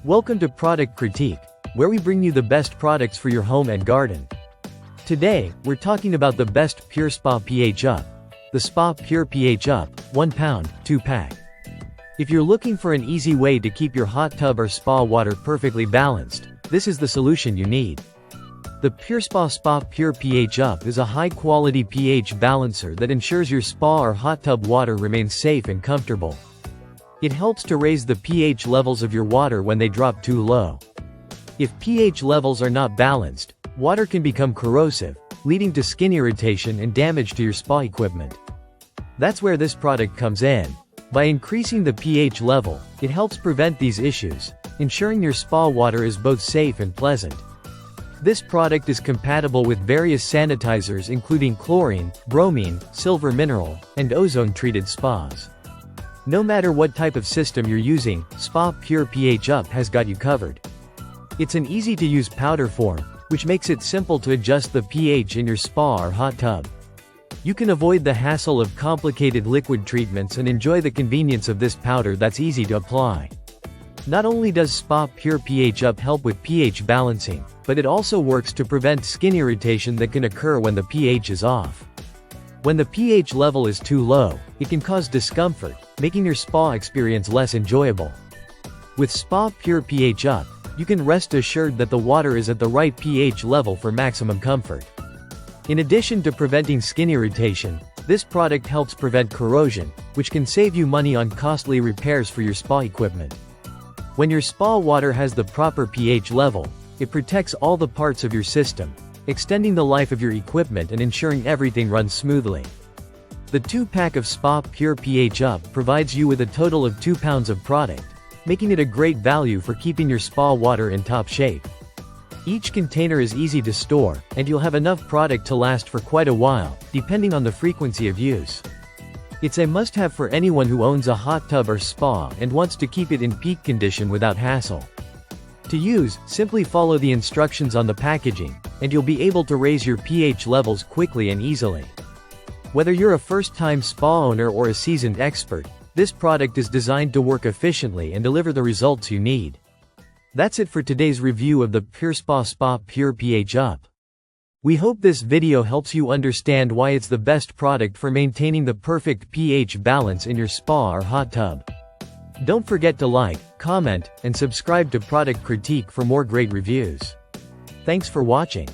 Welcome to Product Critique, where we bring you the best products for your home and garden. Today, we're talking about the best PureSpa pH Up. The SpaPure pH Up, 1 pound, 2-pack. If you're looking for an easy way to keep your hot tub or spa water perfectly balanced, this is the solution you need. The PureSpa SpaPure pH Up is a high-quality pH balancer that ensures your spa or hot tub water remains safe and comfortable. It helps to raise the pH levels of your water when they drop too low. If pH levels are not balanced, water can become corrosive, leading to skin irritation and damage to your spa equipment. That's where this product comes in. By increasing the pH level, it helps prevent these issues, ensuring your spa water is both safe and pleasant. This product is compatible with various sanitizers including chlorine, bromine, silver mineral, and ozone-treated spas. No matter what type of system you're using, SpaPure pH Up has got you covered. It's an easy-to-use powder form, which makes it simple to adjust the pH in your spa or hot tub. You can avoid the hassle of complicated liquid treatments and enjoy the convenience of this powder that's easy to apply. Not only does SpaPure pH Up help with pH balancing, but it also works to prevent skin irritation that can occur when the pH is off. When the pH level is too low, it can cause discomfort, making your spa experience less enjoyable. With SpaPure pH Up, you can rest assured that the water is at the right pH level for maximum comfort. In addition to preventing skin irritation, this product helps prevent corrosion, which can save you money on costly repairs for your spa equipment. When your spa water has the proper pH level, it protects all the parts of your system, extending the life of your equipment and ensuring everything runs smoothly. The 2-pack of SpaPure pH Up provides you with a total of 2 pounds of product, making it a great value for keeping your spa water in top shape. Each container is easy to store, and you'll have enough product to last for quite a while, depending on the frequency of use. It's a must-have for anyone who owns a hot tub or spa and wants to keep it in peak condition without hassle. To use, simply follow the instructions on the packaging, and you'll be able to raise your pH levels quickly and easily. Whether you're a first-time spa owner or a seasoned expert, this product is designed to work efficiently and deliver the results you need. That's it for today's review of the PureSpa SpaPure pH Up. We hope this video helps you understand why it's the best product for maintaining the perfect pH balance in your spa or hot tub. Don't forget to like, comment, and subscribe to Product Critique for more great reviews. Thanks for watching.